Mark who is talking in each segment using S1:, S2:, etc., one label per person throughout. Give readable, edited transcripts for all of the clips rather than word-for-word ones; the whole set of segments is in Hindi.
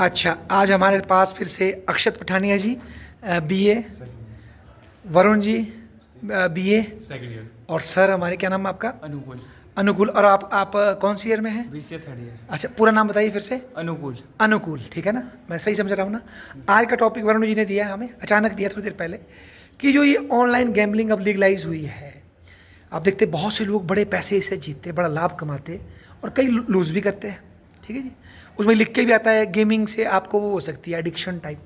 S1: अच्छा, आज हमारे पास फिर से अक्षत पठानिया जी BA, Varun ji BA,
S2: second year.
S1: और सर हमारे, क्या नाम है आपका?
S2: अनुकूल।
S1: अनुकूल। और आप कौन सी ईयर में हैं?
S2: BCA third year.
S1: अच्छा, पूरा नाम बताइए फिर से।
S2: अनुकूल।
S1: अनुकूल, ठीक है ना? मैं सही समझ रहा हूँ ना? आज का टॉपिक वरुण जी ने दिया है हमें, अचानक दिया थोड़ी देर पहले, कि जो ये ऑनलाइन गैम्बलिंग अब लीगलाइज हुई है। आप देखते बहुत से लोग बड़े पैसे इससे जीतते, बड़ा लाभ कमाते, और कई लूज़ भी करते हैं। ठीक है जी। उसमें लिख के भी आता है गेमिंग से आपको वो हो सकती है एडिक्शन टाइप।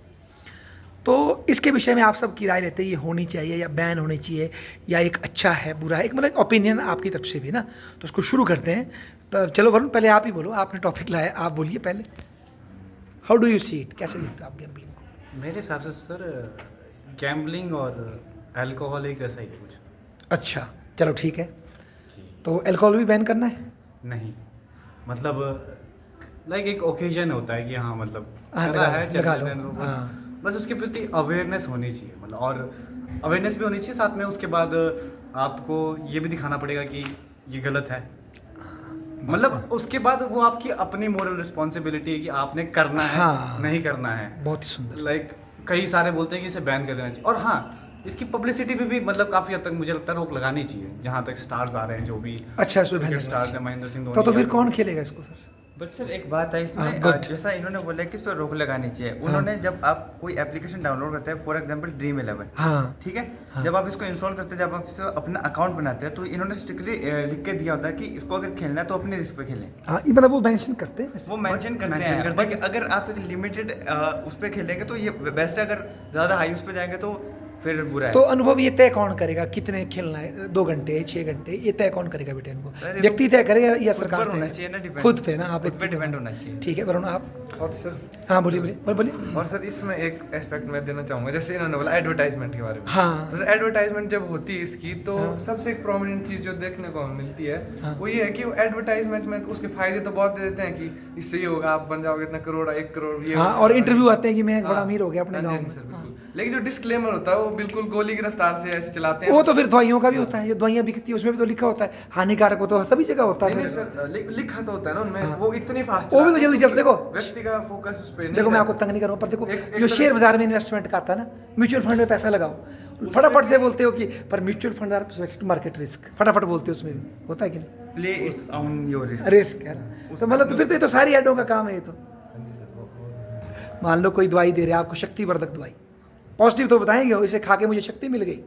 S1: तो इसके विषय में आप सब की राय लेते हैं, ये होनी चाहिए या बैन होनी चाहिए, या एक अच्छा है बुरा है, एक मतलब ओपिनियन आपकी तरफ से भी ना। तो उसको शुरू करते हैं। चलो वरुण, पहले आप ही बोलो, आपने टॉपिक लाया, आप बोलिए पहले। How do you see it, कैसे देखते हो आप गैम्बलिंग को?
S2: मेरे हिसाब से सर गैम्बलिंग और अल्कोहल एक जैसा ही है कुछ।
S1: अच्छा, चलो ठीक है। तो अल्कोहल भी बैन करना है?
S2: नहीं, मतलब लाइक एक ओकेजन होता है कि हाँ मतलब
S1: हाँ,
S2: चला
S1: लगा
S2: है
S1: लो,
S2: चलने
S1: लगा लो,
S2: देने दो, बस
S1: हाँ।
S2: बस उसके प्रति अवेयरनेस होनी चाहिए, मतलब और अवेयरनेस भी होनी चाहिए साथ में। उसके बाद आपको ये भी दिखाना पड़ेगा कि ये गलत है, मतलब उसके बाद वो आपकी अपनी मोरल रिस्पॉन्सिबिलिटी है कि आपने करना है,
S1: हाँ,
S2: नहीं करना है।
S1: बहुत ही सुंदर।
S2: लाइक कई सारे बोलते हैं कि इसे बैन कर देना चाहिए, और हाँ इसकी पब्लिसिटी पे भी मतलब काफ़ी हद तक मुझे लगता है रोक लगानी चाहिए। जहाँ तक स्टार्स आ रहे हैं, जो भी
S1: अच्छा, इसमें बैन
S2: क्रिकेट
S1: करना
S2: स्टार्स
S1: चाहिए।
S2: हैं, महेंद्र सिंह
S1: तो
S2: धोनी
S1: फिर
S2: या
S1: कौन खेलेगा इसको फिर?
S3: बट सर एक बात है
S1: हाँ,
S3: इसमें,
S1: good.
S3: जैसा इन्होंने बोला किस पर रोक लगानी चाहिए। उन्होंने जब आप कोई एप्लीकेशन डाउनलोड करते हैं, फॉर एग्जांपल ड्रीम 11,
S1: हाँ,
S3: ठीक है,
S1: हाँ।
S3: जब आप इसको इंस्टॉल करते हैं, जब आप इसको अपना अकाउंट बनाते हैं, तो इन्होंने स्ट्रिक्टली लिख के दिया होता है कि इसको अगर खेलना है तो अपने रिस्क पे खेलें।
S1: हाँ, ये मतलब वो मेंशन करते हैं वैसे।
S3: वो मेंशन करते
S2: mention
S3: हैं,
S2: करते हैं
S3: बट अगर आप एक लिमिटेड उस पर खेलेंगे तो ये बेस्ट है। अगर ज़्यादा हाई उस पर जाएंगे तो फिर बुरा है।
S1: तो अनुभव ये तय कौन करेगा कितने खेलना है, 2 घंटे 6 घंटे, ये तय कौन करेगा बेटे इनको?
S3: सर, ये
S1: व्यक्ति तय करेगा या
S3: खुद
S1: सरकार
S3: पर होना
S1: तय
S3: चाहिए ना,
S1: करेगा?
S3: depend।
S1: खुद पे ना, आप
S3: खुद पे डिपेंड होना चाहिए।
S1: ठीक है वरुण, आप?
S4: और सर
S1: हाँ बोलिए बोलिए, बोलिए।
S4: और सर इसमें एक एस्पेक्ट मैं देना चाहूँगा, जैसे इन्होंने बोला एडवर्टाइजमेंट के बारे में।
S1: हाँ।
S4: तो एडवर्टाइजमेंट जब होती है इसकी, तो
S1: हाँ।
S4: सबसे एक प्रोमिनेंट चीज़ जो देखने को हमें मिलती है,
S1: हाँ।
S4: वो ये है कि वो एडवर्टाइजमेंट में तो उसके फायदे तो बहुत दे देते हैं कि इससे ये होगा, आप बन जाओगे इतना करोड़ 1 करोड़ ये
S1: हाँ,
S4: होगा।
S1: और इंटरव्यू आते हैं कि मैं एक बड़ा
S4: हाँ।
S1: अमीर हो गया अपने
S4: हाँ जी,
S1: गाँव
S4: हाँ
S1: में।
S4: जी सर,
S1: हाँ।
S4: बिल्कुल। लेकिन जो डिस्क्लेमर होता है वो बिल्कुल गोली की रफ्तार से ऐसे चलाते हैं।
S1: वो तो फिर दवाइयों का भी होता है, जो दवाइयाँ बिकती है उसमें भी तो लिखा होता है हानिकारक, हो तो सभी जगह होता
S4: नहीं
S1: है।
S4: नहीं सर, लिखा तो होता है ना उनमें,
S1: हाँ।
S4: वो इतनी फास्ट
S1: वो भी तो जल्दी देखो,
S4: व्यक्ति का फोकस उस पे
S1: देखो मैं आपको तंग नहीं करूँ, पर देखो
S4: एक
S1: जो शेयर बाजार में इन्वेस्टमेंट का आता है ना, म्यूचुअल फंड में पैसा लगाओ, फटाफट से बोलते हो कि पर म्यूचुअल फंड मार्केट रिस्क, फटाफट बोलते हो, उसमें भी होता है कि नहीं?
S3: Play it's on your risk.
S1: Risk है ना। तो मतलब तो फिर तो ये तो सारी ऐडों का काम है ये तो। मान लो कोई दवाई दे रहे हैं आपको, शक्तिवर्धक दवाई, पॉजिटिव तो बताएंगे हो, इसे खा के मुझे शक्ति मिल गई,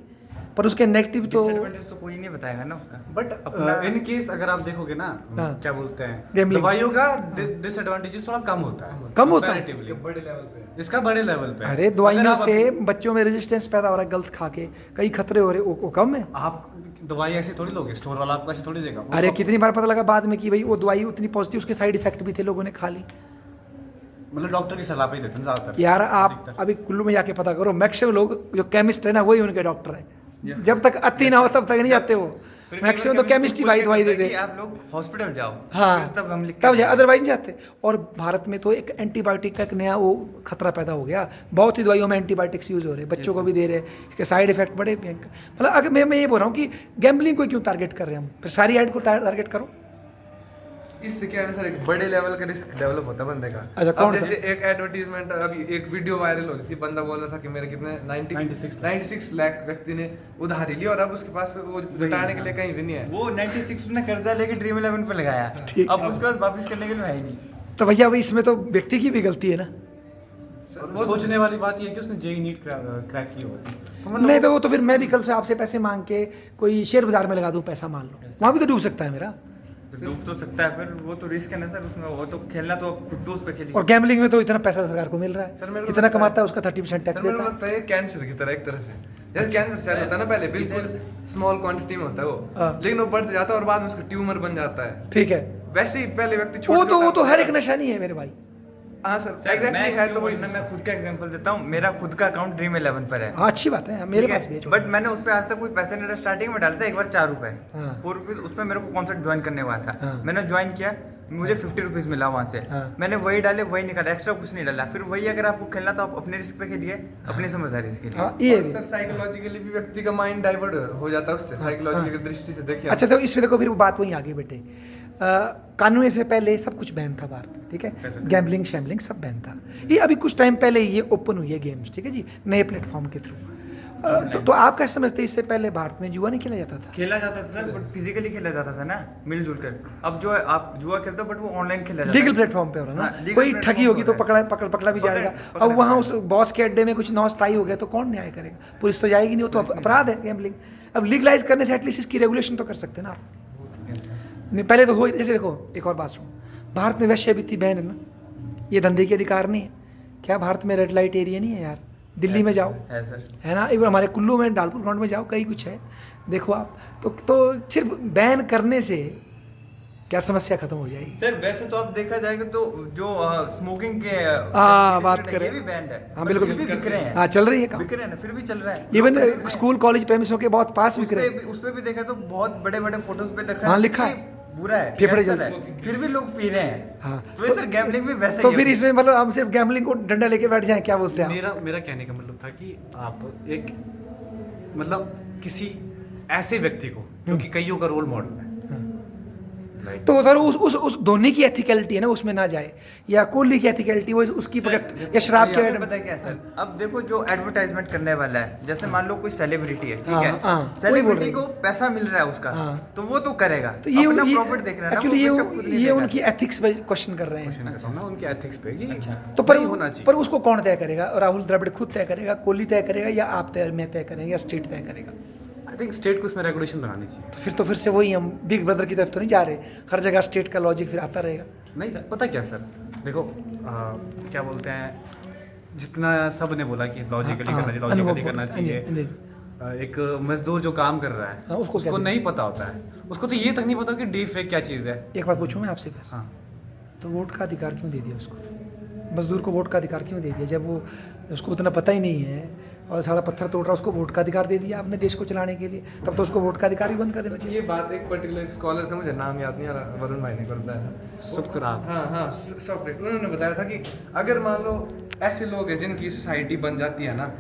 S1: पर उसके नेगेटिव तो
S3: डिसएडवांटेज तो कोई नहीं बताएगा ना उसका।
S2: बट इन केस अगर आप देखोगे ना,
S1: हाँ।
S2: क्या बोलते हैं,
S1: Gambling।
S2: दवाइयों का डिसएडवांटेजेस थोड़ा कम होता है,
S1: कम होता है।
S2: comparatively।
S4: बड़े लेवल पे
S2: इसका बड़े लेवल पे है।
S1: अरे
S2: अगर
S1: दवाइयों
S2: आप
S1: से बच्चों में रेजिस्टेंस पैदा हो रहा है, गलत खा के कई खतरे हो रहे, वो कम है।
S2: आप दवाई ऐसी थोड़ी लोगे, स्टोर वाला आपको ऐसे थोड़ी देगा।
S1: अरे कितनी बार पता लगा बाद में कि भाई वो दवाई उतनी पॉजिटिव, उसके साइड इफेक्ट भी थे, लोगों ने खा ली।
S2: मतलब डॉक्टर की सलाह पे ही देते हैं ज्यादातर।
S1: यार आप अभी कुल्लू में जाके पता करो, मैक्सिमम लोग जो केमिस्ट है ना वही उनके डॉक्टर है। जब तक अति ना हो तब तक नहीं जाते वो, मैक्सिमम तो केमिस्ट्री भाई दवाई दे दे।
S3: आप लोग हॉस्पिटल जाओ,
S1: हाँ,
S3: फिर तब हम लिख
S1: तब अदरवाइज नहीं जाते। और भारत में तो एक एंटीबायोटिक का एक नया वो खतरा पैदा हो गया, बहुत सी दवाइयों में एंटीबायोटिक्स यूज हो रहे हैं, बच्चों को भी दे रहे हैं, इसके साइड इफेक्ट बड़े भयंकर। मतलब अगर मैं ये बोल रहा हूँ कि गैम्बलिंग को क्यों टारगेट कर रहे हैं हम, फिर सारी ऐड को टारगेट करो।
S4: इससे क्या है ना सर, एक बड़े लेवल का रिस्क डेवलप होता है बंदे का।
S1: अच्छा, कौन
S4: अब
S1: सा?
S4: जैसे एक एडवर्टीजमेंट, अभी एक वीडियो वायरल हो रही थी, बंदा बोल रहा था कि मेरे कितने 96 लाख व्यक्ति ने उधारी ली और अब उसके पास वो जुटाने के लिए कहीं भी नहीं है।
S3: वो 96 ने कर्जा लेके ड्रीम 11 पे लगाया,
S1: ठीक
S3: अब उसके बाद वापस करने के लिए है ही नहीं।
S1: तो भैया भाई इसमें तो व्यक्ति की भी गलती है ना।
S2: सोचने वाली बात ये है कि उसने जेई नीट क्रैक की होती।
S1: नहीं तो वो तो फिर मैं भी कल से आपसे पैसे मांग के कोई शेयर बाजार में लगा दूं पैसा, मान लो वहाँ भी तो डूब सकता है मेरा।
S3: तो डूब तो सकता है, फिर वो तो रिस्क है ना सर उसमें। वो तो खेलना तो खुद तो उस पे खेली।
S1: और गैम्बलिंग में तो इतना पैसा सरकार को मिल रहा
S4: सर,
S1: है,
S4: मेरे को
S1: कितना
S4: लगता है-
S1: कमाता है उसका 30% टैक्स
S4: सर मेरे को
S1: देता है।
S4: लगता है कैंसर की तरह, एक तरह से जैसे कैंसर सेल होता है ना, पहले बिल्कुल स्मॉल क्वांटिटी में होता है वो,
S1: हाँ।
S4: लेकिन वो बढ़ जाता है और बाद में उसका ट्यूमर बन जाता है।
S1: ठीक है,
S4: वैसे ही पहले व्यक्ति
S1: वो तो हर एक नशा नहीं है मेरे भाई।
S4: हाँ सर,
S3: मैं
S4: एग्जैक्टली है। तो वही
S3: मैं खुद का एग्जांपल देता हूँ। मेरा खुद का अकाउंट ड्रीम 11 पर है।
S1: हाँ अच्छी बात है, मेरे पास भी है।
S3: बट मैंने उस पर आज तक कोई पैसे नहीं डाला। स्टार्टिंग में डालता एक बार 4 रुपए,
S1: हाँ।
S3: 4 रुपीज। उसमें मेरे को कॉन्सर्ट ज्वाइन करने हुआ था,
S1: हाँ।
S3: मैंने ज्वाइन किया, मुझे 50 रुपीज मिला वहाँ से।
S1: हाँ।
S3: मैंने वही डाले, वही निकाला, एक्स्ट्रा कुछ नहीं डाला। फिर वही अगर आपको खेलना तो आप अपने रिस्क पे खेलिए, अपनी समझदारी से खेलिए।
S1: हाँ ये
S4: और
S1: भी।
S4: सर साइकोलॉजिकली भी व्यक्ति का माइंड डाइवर्ट हो जाता है उससे, साइकोलॉजिकल दृष्टि से देखिए।
S1: अच्छा तो इसमें देखो फिर वो बात वहीं आ गई बेटे। कानून से पहले सब कुछ बैन था भारत में, ठीक है, गैम्बलिंग शैम्बलिंग सब बैन था। ये अभी कुछ टाइम पहले ये ओपन हुई है गेम्स, ठीक है जी, नए प्लेटफॉर्म के थ्रू। तो आप क्या समझते हैं, इससे पहले भारत में जुआ नहीं खेला जाता था?
S3: खेला जाता था सर, बट फिजिकली खेला जाता था ना, मिलजुल कर। अब जो है आप जुआ खेलते हो बट वो ऑनलाइन खेला जाता है।
S1: लीगल प्लेटफॉर्म पे हो रहा है
S3: हाँ,
S1: ना,
S3: legal
S1: कोई
S3: platform
S1: ठगी होगी तो
S3: पे हो रहा
S1: पकड़ा भी जाएगा।
S3: पकड़ा
S1: अब वहाँ
S3: जाएगा।
S1: उस बॉस के अड्डे में कुछ नौस्ताई हो गया तो कौन न्याय करेगा? पुलिस तो जाएगी नहीं, वो तो अपराध है गैम्बलिंग। अब लीगलाइज करने से एटलीस्ट इसकी रेगुलेशन तो कर सकते हैं ना आप। नहीं, पहले तो हो, जैसे देखो एक और बात सुनो, भारत में वैश्यवृत्ति बैन है ना, ये धंधे के अधिकार नहीं है क्या? भारत में रेड लाइट एरिया नहीं है यार? दिल्ली में जाओ,
S3: है सर।
S1: है ना, एक बार हमारे कुल्लू में डालपुर ग्राउंड में जाओ, कहीं कुछ है, देखो आप। तो सिर्फ बैन करने से क्या समस्या खत्म हो जाएगी?
S3: सर वैसे तो आप देखा जाएगा तो जो स्मोकिंग के
S1: बात करें,
S3: ये भी बैंड है।
S1: हाँ
S3: but
S1: बिल्कुल
S3: फिर भी बिक रहे हैं।
S1: हाँ, चल रही है काम,
S3: बिक रहे हैं ना, फिर भी चल रहा है।
S1: इवन
S3: लोग खरीद रहे हैं।
S1: स्कूल कॉलेज प्रेमिसों के बहुत पास बिक रहे हैं।
S3: उस पे भी देखा तो बहुत बड़े बड़े फोटोज पे लिखा
S1: हाँ,
S3: है
S1: लिखा
S3: कि
S1: है।
S3: बुरा है,
S1: फेफड़े
S3: कैंसर
S1: जल-
S3: है, फिर भी लोग पी रहे हैं।
S1: हाँ,
S3: तो ये सर गैम्बलिंग भी वैसे
S1: तो
S3: ही
S1: फिर
S3: है।
S1: इसमें मतलब हम सिर्फ गैम्बलिंग को डंडा लेके बैठ जाएं, क्या बोलते हैं आप?
S2: मेरा कहने का मतलब था कि आप एक मतलब किसी ऐसे व्यक्ति को जो कि कईयों का रोल मॉडल है, लाइक
S1: तो उधर उस धोनी की एथिकलिटी है ना, उसमें ना जाए, या कोहली की एथिकलिटी वो उसकी प्रोडक्ट या शराब के
S3: आपको पता है क्या सर, अब देखो जो एडवर्टाइजमेंट करने वाला है, जैसे मान लो कोई सेलिब्रिटी है, ठीक
S1: हाँ,
S3: है,
S1: हाँ, वही बोल
S3: सेलिब्रिटी
S1: रहे
S3: को पैसा मिल रहा है उसका,
S1: हाँ।
S3: तो वो तो करेगा,
S1: तो ये
S3: अपना प्रॉफिट देख रहा है ना,
S1: एक्चुअली
S3: वो बेशक खुद नहीं
S1: ये
S3: देगा।
S1: उनकी एथिक्स पे क्वेश्चन कर रहे हैं।
S2: क्वेश्चन करता हूँ ना उनके एथिक्स पे कि
S1: तो पर
S2: नहीं होना चाहिए।
S1: पर उसको कौन तय करेगा? राहुल द्रविड़ खुद तय करेगा, कोहली तय करेगा, या आप तय मैं तय करेंगे, या स्टेट तय करेगा?
S2: आई थिंक स्टेट को इसमें रेगुलेशन बनानी चाहिए।
S1: तो फिर से वही हम बिग ब्रदर की तरफ तो नहीं जा रहे, हर जगह स्टेट का लॉजिक फिर आता रहेगा।
S2: नहीं पता क्या सर, देखो क्या बोलते हैं, जितना सब ने बोला कि लॉजिकली
S1: हाँ,
S2: करना चाहिए,
S1: अनुभव
S2: लॉजिकली करना
S1: बोल-
S2: चाहिए।
S1: जी,
S2: एक मजदूर जो काम कर रहा है
S1: हाँ, उसको क्या
S2: उसको
S1: देना?
S2: नहीं पता होता है, उसको तो ये तक नहीं पता कि डीप फेक क्या चीज़ है।
S1: एक बात पूछूं मैं आपसे फिर,
S2: हाँ,
S1: तो वोट का अधिकार क्यों दे दिया उसको? मजदूर को वोट का अधिकार क्यों दे दिया जब वो उसको उतना पता ही नहीं है और सारा पत्थर तोड़ रहा है, उसको वोट का अधिकार दे दिया आपने देश को चलाने के लिए, तब तो उसको वोट का अधिकार भी बंद कर देना चाहिए।
S4: ये बात एक पर्टिकुलर स्कॉलर थे, मुझे नाम याद नहीं आ रहा, वरुण भाई ने कर बताया।
S2: सुकरात।
S4: हाँ हाँ, सॉफ्टवेयर उन्होंने बताया था कि अगर मान लो ऐसे लोग हैं जिनकी सोसाइटी बन जाती है ना,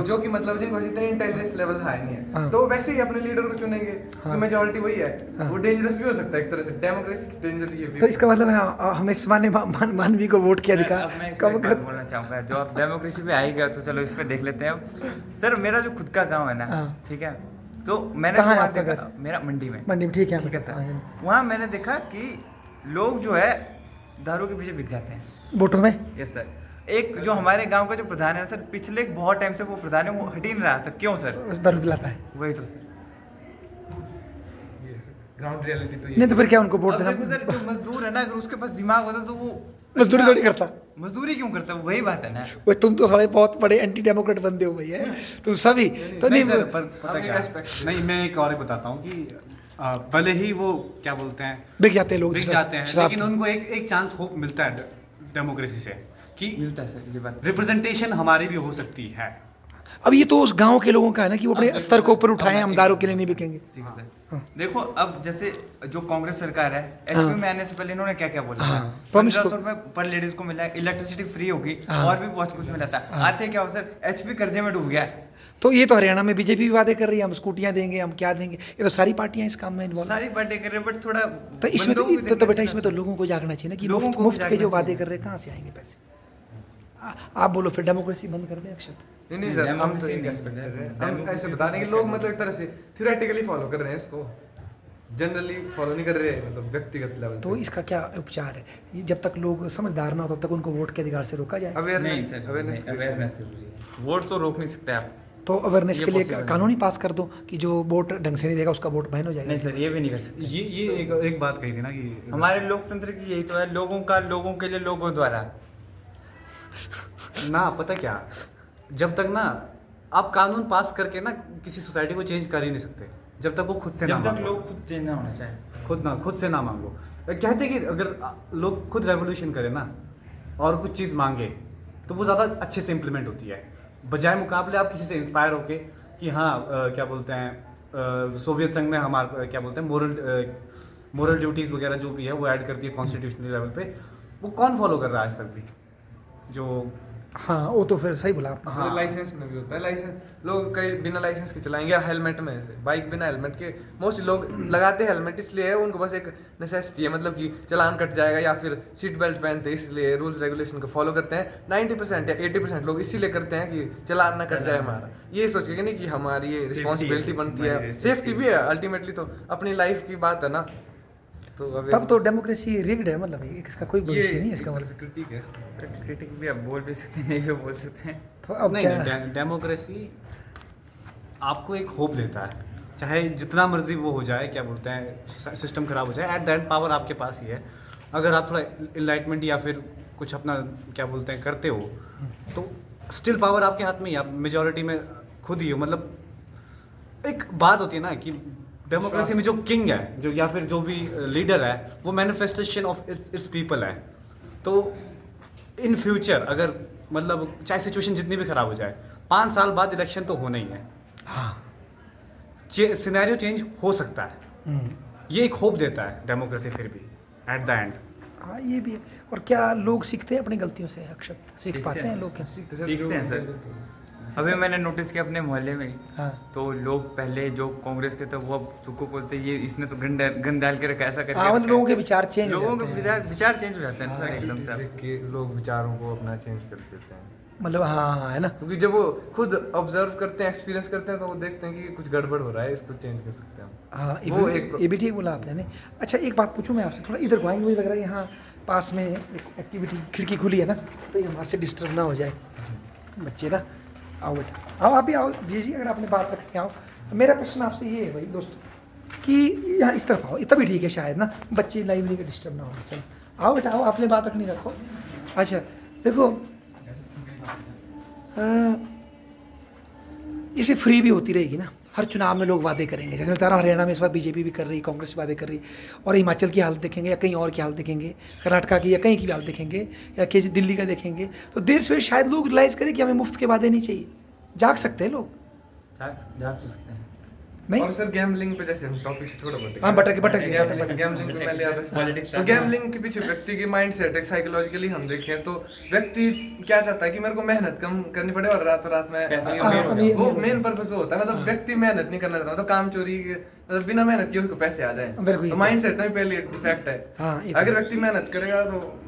S4: जो कि मतलब जिनको इतने इंटेलिजेंस लेवल हाई नहीं है,
S1: हाँ।
S4: तो वैसे ही अपने लीडर को चुनेंगे,
S1: हाँ।
S4: मेजोरिटी वही है,
S1: हाँ।
S4: वो डेंजरस भी हो सकता है एक तरह से, डेमोक्रेसी डेंजर ये भी।
S1: तो इसका मतलब है हमें सामान्य मानवी को वोट के
S3: अब
S1: अधिकार
S3: मैं इस पे
S1: कब
S3: एक बात बोलना चाहूँगा, जो आप डेमोक्रेसी पे आई गया तो चलो इस पे देख लेते हैं अब। सर मेरा जो खुद का गांव है ना,
S1: हाँ।
S3: ठीक है, तो मैंने
S1: कहाँ है
S3: वहाँ
S1: आपका
S3: देखा,
S1: घर?
S3: मेरा मंडी में,
S1: मंडी में, ठीक है
S3: ठीक है
S1: हाँ,
S3: सर, वहाँ मैंने देखा कि लोग जो है दारू के पीछे बिक जाते हैं।
S1: वोटों में।
S3: यस सर, एक जो हमारे गांव का जो प्रधान है सर, पिछले बहुत टाइम से वो प्रधान है, वो हट ही नहीं रहा सर, क्यों सर?
S1: उस दारू पिलाता है।
S3: वही तो सर।
S4: ग्राउंड रियलिटी तो ये
S1: नहीं तो फिर क्या उनको वोट
S3: अब
S1: देना?
S3: देखो सर, जो मजदूर है ना, अगर उसके पास दिमाग होता तो वो
S1: मजदूरी थोड़ी करता।
S3: मजदूरी क्यों करता, वही बात है ना।
S1: वो तुम तो सारे बहुत बड़े एंटी डेमोक्रेट बंदे हो भैया, तुम सभी तो
S2: नहीं
S1: नहीं
S2: सर, पर पता
S4: अपनी
S2: क्या
S4: respect।
S2: नहीं, मैं एक और बताता हूँ कि भले ही वो क्या बोलते हैं
S1: बिक जाते हैं लोग
S2: बिक जाते हैं,
S1: शराब
S2: लेकिन
S1: के।
S2: उनको एक चांस होप मिलता है डेमोक्रेसी से कि
S3: मिलता है सर, ये बात।
S2: रिप्रेजेंटेशन हमारी भी हो सकती है।
S1: अब ये तो उस गांव के लोगों का है ना कि वो अपने
S3: अब
S1: स्तर को ऊपर
S3: अब
S1: उठाए,
S3: मैं
S1: हम
S3: एक-
S1: दारू के लिए नहीं बिकेंगे।
S3: ठीक है सर।
S1: हाँ।
S3: देखो अब जैसे जो कांग्रेस सरकार है,
S1: हाँ।
S3: एचपी में आने से पहले इन्होंने क्या क्या बोला
S1: हाँ,
S3: था,
S1: promise
S3: 1500
S1: तो-
S3: रुपए पर लेडीज को मिला, इलेक्ट्रिसिटी फ्री होगी,
S1: हाँ।
S3: और भी बहुत कुछ मिला था।
S1: हाँ।
S3: आते क्या हो सर, एचपी कर्जे में डूब गया।
S1: तो ये तो हरियाणा में बीजेपी भी वादे कर रही है, हम स्कूटियां देंगे, हम क्या देंगे, ये तो सारी पार्टियां इस काम में इन्वॉल्व।
S3: सारी बातें कर रहे हैं, बट थोड़ा
S1: तो इसमें
S3: बंदों को भी
S1: तो
S3: देखना
S1: बेटा
S3: चाहिए
S1: इसमें तो लोगों को जागना चाहिए ना कि
S3: लोगों
S1: मुफ्त
S3: को भी
S1: मुफ्त के
S3: जागना
S1: जो वादे
S3: चाहिए।
S1: कर रहे हैं कहाँ से आएंगे पैसे? आप बोलो फिर डेमोक्रेसी बंद कर दें अक्षत?
S4: नहीं नहीं सर, हम तो
S3: Democracy
S4: ये
S3: नहीं
S4: कह सकते हैं, हम
S3: Democracy
S4: ऐसे बता रहे हैं कि लोग मतलब एक तरह से थियोरेटिकली फॉलो कर रहे हैं इसको, जनरली फॉलो नहीं कर रहे, मतलब व्यक्तिगत लेवल
S1: तो इसका क्या उपचार है? ये जब तक लोग समझदार ना हो तब तक उनको वोट के अधिकार से रोका जाए।
S3: नहीं
S4: अवेयरनेस
S3: सर,
S4: अवेयरनेस
S3: अवेयरनेस जरूरी है। वोट तो रोक नहीं सकते आप।
S1: तो अवेयरनेस
S3: ये
S1: के लिए
S3: possible है।
S1: कानून ही पास कर दो कि जो वोट ढंग से नहीं देगा उसका वोट बैन हो जाएगा।
S3: नहीं सर, ये भी नहीं कर सकते।
S2: ये एक बात कही थी ना कि
S3: हमारे लोकतंत्र की यही तो है, लोगों का लोगों के लिए लोगों द्वारा।
S2: ना पता क्या, जब तक ना आप कानून पास करके ना किसी सोसाइटी को चेंज कर ही नहीं सकते जब तक वो खुद से ना
S3: जब तक
S2: मांगो।
S3: लोग खुद चेंज ना होना चाहे।
S2: खुद से ना मांगो। कहते हैं कि अगर लोग खुद रेवोल्यूशन करें ना और कुछ चीज़ मांगे तो वो ज़्यादा अच्छे से इम्प्लीमेंट होती है, बजाय मुकाबले आप किसी से इंस्पायर होके कि हाँ क्या बोलते हैं सोवियत संघ में हमारा क्या बोलते हैं मोरल ड्यूटीज़ वगैरह जो भी है वो ऐड करती है कॉन्स्टिट्यूशनल लेवल पे, वो कौन फॉलो कर रहा है आज तक भी? जो
S1: हाँ वो तो फिर सही बोला आपने।
S2: हाँ।
S4: लाइसेंस में भी होता है। लाइसेंस लोग कई बिना लाइसेंस के चलाएंगे या हेलमेट में से, बाइक बिना हेलमेट के मोस्टली लोग लगाते हैं हेलमेट इसलिए है, उनको बस एक नेसेसिटी है, मतलब कि चालान कट जाएगा, या फिर सीट बेल्ट पहनते हैं इसलिए रूल्स रेगुलेशन को फॉलो करते हैं। 90% या 80% लोग इसीलिए करते हैं कि चालान ना कट जाए हमारा, ये सोच के कि नहीं कि हमारी ये रिस्पॉन्सिबिलिटी बनती है, सेफ्टी भी है अल्टीमेटली, तो अपनी लाइफ की बात है ना। तो अब
S1: तब तो डेमोक्रेसी रिग्ड है, मतलब इसका कोई भविष्य नहीं है इसका
S4: एक तरह
S1: मतलब।
S4: से क्रिटिक है।
S3: क्रिटिक भी आप बोल भी सकते हैं, नहीं भी बोल सकते हैं।
S1: तो अब
S2: नहीं
S1: क्या
S2: नहीं, डेमोक्रेसी आपको एक होप देता है, चाहे जितना मर्जी वो हो जाए, क्या बोलते हैं, सिस्टम खराब हो जाए, एट द एंड पावर आपके पास ही है। अगर आप थोड़ा इनलाइटमेंट या फिर कुछ अपना क्या बोलते हैं करते हो, तो स्टिल पावर आपके हाथ में ही, आप मेजोरिटी में खुद ही हो। मतलब एक बात होती है ना कि डेमोक्रेसी में जो किंग है, जो या फिर जो भी लीडर है, वो मैनिफेस्टेशन ऑफ इट्स पीपल है। तो इन फ्यूचर अगर मतलब चाहे सिचुएशन जितनी भी खराब हो जाए, 5 साल बाद इलेक्शन तो होना ही है,
S1: हाँ
S2: सिनेरियो चेंज हो सकता है। ये एक होप देता है डेमोक्रेसी फिर भी एट द एंड।
S1: हाँ ये भी है। और क्या लोग सीखते हैं अपनी गलतियों से अक्षत, सीख
S3: सीखते
S1: पाते हैं
S3: हैं।
S1: लोग क्या?
S3: सीखते हैं सर। अभी मैंने नोटिस किया अपने मोहल्ले में ही,
S1: हाँ
S3: तो लोग पहले जो कांग्रेस के थे वो अब सुको बोलते ये इसने तो गन डाल के रखा, ऐसा करके
S1: हाँ, मतलब
S3: रखा है।
S1: लोगों के विचार चेंज हो
S3: लोगों
S1: जाते
S3: के
S1: हैं।
S3: विचार चेंज हो जाते हैं ना सर एकदम से।
S4: देख के लोग विचारों को अपना चेंज कर देते हैं,
S1: मतलब हाँ है ना।
S4: क्योंकि जब वो खुद ऑब्जर्व करते हैं, एक्सपीरियंस करते हैं, तो वो देखते हैं कि कुछ गड़बड़ हो रहा है, इसको चेंज कर सकते हैं हम।
S1: हाँ
S4: वो
S1: ये भी ठीक बोला आपने। नहीं अच्छा, एक बात पूछूं मैं आपसे, थोड़ा इधर को आएंगे, मुझे लग रहा है यहाँ पास में एक एक्टिविटी खिड़की खुली है ना, तो ये हमारे से डिस्टर्ब ना हो जाए बच्चे ना। आओ बेटा, आओ आप भी आओ जी, अगर आपने बात रखनी आओ। मेरा प्रश्न आपसे ये है भाई दोस्तों कि यहाँ इस तरफ आओ, तभी ठीक है शायद ना, बच्चे लाइब्रेरी का डिस्टर्ब ना हो। चलो आओ बेटा आओ, आपने बात रखनी रखो। अच्छा देखो, जैसे फ्री भी होती रहेगी ना, हर चुनाव में लोग वादे करेंगे, जैसे मैं बता रहा हूँ हरियाणा में इस बार बीजेपी भी कर रही, कांग्रेस वादे कर रही, और हिमाचल की हालत देखेंगे या कहीं और की हालत देखेंगे, कर्नाटका की या कहीं की भी हालत देखेंगे, या किसी दिल्ली का देखेंगे, तो देर से शायद लोग रियलाइज़ करें कि हमें मुफ्त के वादे नहीं चाहिए। जाग सकते हैं लोग,
S3: जा सकते हैं।
S1: नहीं?
S4: और सर गैम्बलिंग पे जैसे हम टॉपिक से थोड़ा बहुत
S1: हाँ बटक के
S4: गैम्बलिंग पे मैं ले आता हूँ।
S3: Politics
S4: तो गैम्बलिंग के पीछे व्यक्ति की माइंड सेट है, साइकोलॉजिकली हम देखें तो व्यक्ति क्या चाहता है कि मेरे को मेहनत कम करनी पड़े और रातों रात में
S1: अमीर
S4: वो
S1: हो जाऊं।
S4: मेन पर्पस वो होता है, मतलब व्यक्ति मेहनत नहीं करना चाहता, मतलब काम चोरी मतलब बिना मेहनत किए उसको पैसे आ
S1: बिल्कुल
S4: जाए,
S1: ये
S4: तो
S1: तो-
S4: माइंड सेट में पहले इफेक्ट
S1: हाँ,
S4: है।
S1: ये तो
S4: अगर
S1: है।
S4: व्यक्ति मेहनत करेगा तो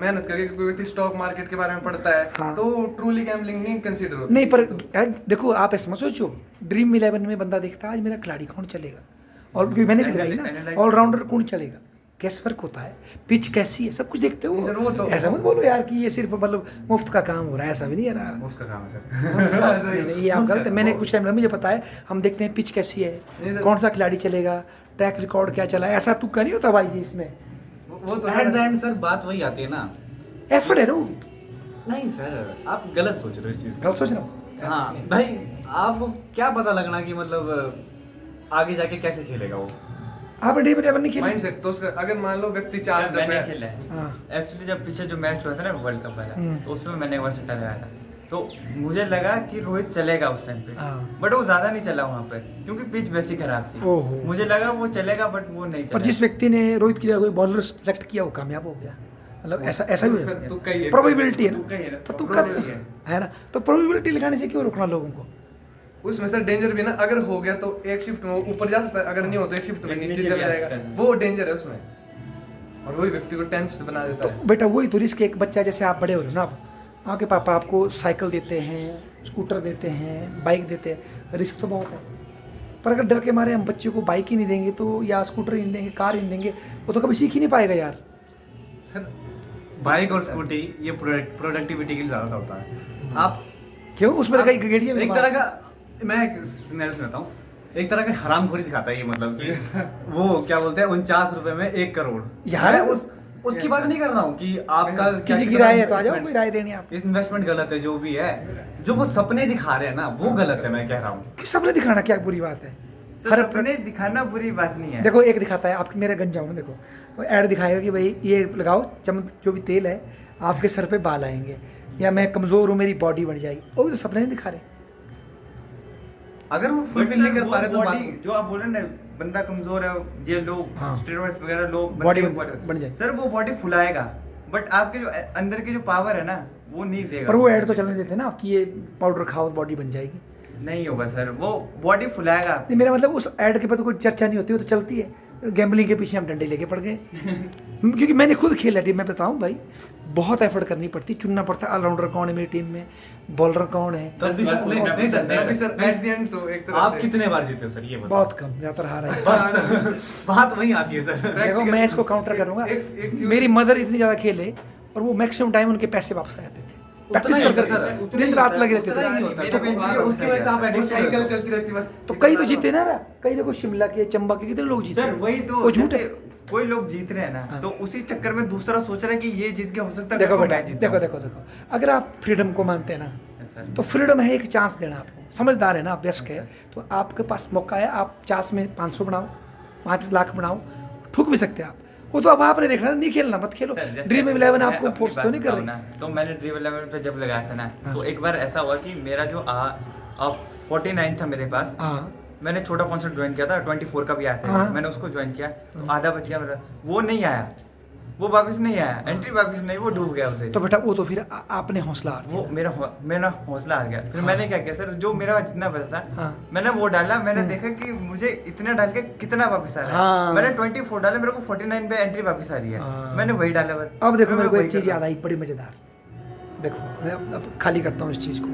S4: मेहनत करके कोई व्यक्ति स्टॉक मार्केट के बारे में पढ़ता है,
S1: हाँ।
S4: तो ट्रूली गैम्बलिंग नहीं कंसीडर होता।
S1: नहीं, पर यार देखो आप ऐसा मत सोचो, ड्रीम 11 में बंदा देखता है आज मेरा खिलाड़ी कौन चलेगा, और क्योंकि मैंने भी दिखाई ना
S3: Analyze
S1: ऑलराउंडर कौन चलेगा, कैसे फर्क होता है, पिच कैसी है, सब कुछ देखते हो।
S4: नहीं सर, वो तो-
S1: ऐसा मत बोलो यार कि ये सिर्फ मतलब मुफ्त का काम हो रहा है, ऐसा भी नहीं है रहा।
S2: उसका काम है सर।
S1: नहीं, नहीं, ये आप गलत है। मैंने कुछ टाइम मुझे पता है, हम देखते हैं पिच कैसी
S4: नहीं
S1: है,
S4: सर।
S1: कौन सा खिलाड़ी चलेगा, ट्रैक रिकॉर्ड क्या चला है, ऐसा तुक्का नहीं होता भाई जी इसमें,
S4: वो तो
S2: एट द एंड सर बात वही आती है ना।
S1: एफर्ट है ना वो।
S2: नहीं सर, आप गलत सोच रहे हो इस चीज़ को।
S1: गलत सोच रहा हूँ।
S2: हाँ भाई, आपको क्या पता लगना कि मतलब आगे जाके कैसे खेलेगा वो।
S1: आप ड्रीम 11 नहीं खेला?
S4: माइंड सेट तो उसका, अगर मान लो व्यक्ति चार
S3: सर, मैंने
S4: डब्बे
S3: खेला है
S1: हाँ।
S3: एक्चुअली। जब पीछे जो मैच हुआ था ना वर्ल्ड कप वाला,
S1: हम्म।
S3: तो उसमें मैंने एक बार सट्टा लगाया था, तो मुझे लगा कि रोहित चलेगा उस टाइम पे,
S1: हाँ।
S3: बट वो ज्यादा नहीं चला वहाँ पे क्योंकि पिच वैसी खराब थी।
S1: ओहो।
S3: मुझे लगा वो चलेगा बट वो नहीं
S1: पर
S3: चला।
S1: जिस व्यक्ति ने रोहित की जगह कोई बॉलर सेलेक्ट किया वो कामयाब हो गया, मतलब ऐसा भी
S4: सर, तुक्का ही है।
S1: प्रोबेबिलिटी है
S3: तुक्का ही है
S1: ना,
S3: ना,
S1: तो तुक्का
S4: probability
S1: है ना, तो प्रोबेबिलिटी लगाने से क्यों रोकना लोगों को?
S4: उसमें सर डेंजर भी ना, अगर हो गया तो एक शिफ्ट में वो ऊपर जा सकता है, अगर नहीं हो तो एक शिफ्ट में नीचे
S3: नीचे
S4: चला
S3: भी आ
S4: जाएगा,
S3: सकता है।
S4: वो डेंजर है उसमें, और वही व्यक्ति को टेंस्ड बना देता
S1: तो
S4: है।
S1: बेटा वही तो रिस्क, एक बच्चा जैसे आप बड़े हो रहे हो ना, आप आपके पापा आपको साइकिल देते हैं, स्कूटर देते हैं, बाइक देते हैं, रिस्क तो बहुत है। पर अगर डर के मारे हम बच्चे को बाइक ही नहीं देंगे तो, या स्कूटर ही नहीं देंगे, कार ही नहीं देंगे, वो तो कभी सीख ही नहीं पाएगा यार।
S2: सर बाइक और स्कूटी ये प्रोडक्टिविटी के लिए ज़्यादा होता है। आप
S1: क्यों उसमें तो कई गेड़ियाँ भी
S2: एक तरह का, मैं एक सिनेरियो सुनाता हूँ, एक तरह का हरामखोरी दिखाता है ये, मतलब कि वो क्या बोलते हैं 49 रुपए में 1 करोड़।
S1: यार,
S2: मैं उसकी बात नहीं कर रहा हूँ कि आपका क्या
S1: किसी की
S2: कितना
S1: राय है तो आ जाओ,
S2: investment-
S1: कोई राय देनी है आप।
S2: इन्वेस्टमेंट गलत है, जो भी है, जो वो सपने दिखा रहे हैं ना वो गलत है, मैं कह रहा हूँ।
S1: क्यों सबने दिखाना क्या बुरी बात है?
S3: सर, सपने दिखाना बुरी बात नहीं है।
S1: देखो एक दिखाता है, आपके मेरे गंज जाओ ना, देखो वो ऐड दिखाएगा कि भाई ये लगाओ, जो भी तेल है आपके सर पे बाल आएंगे, या मैं कमज़ोर हूँ मेरी बॉडी बढ़ जाएगी, वो भी तो सपने नहीं दिखा रहे।
S2: अगर वो
S3: But
S2: फुलफिल
S3: सर,
S2: नहीं कर
S3: वो
S2: पा रहे तो
S3: body,
S2: बात-
S3: जो आप बोल रहे हैं ना, बंदा कमजोर है, ये लोग
S1: हाँ।
S3: स्टेरॉइड्स वगैरह लोग
S1: Body
S3: बनते हैं
S1: बन जाए।
S3: सर वो बॉडी फुलाएगा, बट आपके जो अंदर की जो पावर है ना वो नहीं देगा।
S1: पर वो ऐड तो चलने देते हैं ना आपकी, ये पाउडर खाओ बॉडी बन जाएगी।
S3: नहीं होगा सर, वो बॉडी फुलाएगा
S1: नहीं, मेरा मतलब उस ऐड के पर तो कोई चर्चा नहीं होती, वो तो चलती है। गैम्बलिंग के पीछे हम डंडे लेके पड़ गए क्योंकि मैंने खुद खेला टीम में, बताऊं भाई बहुत एफर्ट करनी पड़ती, चुनना पड़ता है ऑलराउंडर कौन है मेरी टीम में, बॉलर कौन है।
S2: तब भी सर नहीं सर,
S4: अभी सर एट द एंड तो एक तरह
S2: आप
S4: से
S2: कितने बार जीते हो सर ये बताओ?
S1: बहुत कम, ज़्यादातर हारा है।
S2: बस बात वही आती है सर।
S1: देखो मैं इसको काउंटर करूंगा,
S4: एक theory-
S1: मेरी मदर इतनी ज़्यादा खेले और वो मैक्सिमम टाइम उनके पैसे वापस आ जाते थे, प्रैक्टिस
S2: ही
S1: कर
S2: होता है
S1: कर
S2: सर,
S1: दिन रात लगे रहते
S2: उतना ही
S1: थे।
S2: होता है।
S3: मेरा
S2: तो
S3: भी
S2: उसकी- उसकी वजह से आप
S4: वो
S2: एडिक्ट
S4: साइकिल चलती रहती बस।
S1: तो कई तो जीते ना, कई देखो शिमला के, चंबा के कितने लोग जीते।
S3: सर वही तो,
S1: वो झूठ है।
S3: जैसे कोई लोग जीत रहे हैं ना
S1: हाँ।
S3: तो उसी चक्कर में दूसरा सोच रहा है कि ये जीत गया, हो सकता है
S1: देखो
S3: मैं
S1: बेटा,
S3: जीता
S1: देखो
S3: हूँ।
S1: देखो देखो, अगर आप फ्रीडम को मानते हैं ना
S3: सर,
S1: तो फ्रीडम है एक चांस देना आपको, समझदार है ना आप, व्यस्क है, तो आपके पास मौका है, आप चांस में 500 बनाओ, 5 लाख बनाओ, ठुक भी सकते हैं आप। वो तो अब आपने देखना, नहीं खेलना मत खेलो।
S3: सर, जैसे
S1: ड्रीम 11
S3: मैं
S1: आपको
S3: अपनी
S1: फोर्स
S3: बात
S1: तो नहीं कर
S3: बताऊं
S1: रही।
S3: ना, तो मैंने ड्रीम 11 पे जब लगाया था ना
S1: हाँ।
S3: तो एक बार ऐसा हुआ कि मेरा जो 49 था मेरे पास,
S1: हाँ
S3: मैंने छोटा कॉन्सर्ट ज्वाइन किया था, 24 का भी आया था,
S1: हाँ।
S3: मैंने उसको ज्वाइन किया तो आधा बच गया मेरा, वो नहीं आया, वो वापस नहीं आया, एंट्री वापस नहीं, वो डूब गया उधर।
S1: तो बेटा वो तो फिर आपने हौसला हार
S3: वो
S1: दिया।
S3: मेरा हौसला हार गया। फिर
S1: हाँ।
S3: मैंने क्या किया सर, जो मेरा जितना बचा था
S1: हाँ।
S3: मैंने वो डाला, मैंने देखा कि मुझे इतना डाल के कितना वापस आ रहा है।
S1: हाँ।
S3: मैंने 24 डाला, मेरे को 49 पे एंट्री वापस आ रही है,
S1: हाँ।
S3: मैंने वही डाला।
S1: अब देखो मेरे को
S3: वही
S1: एक
S3: कर
S1: चीज़
S3: रहा
S1: याद आई बड़ी मज़ेदार। देखो मैं अब खाली करता हूँ इस चीज़ को।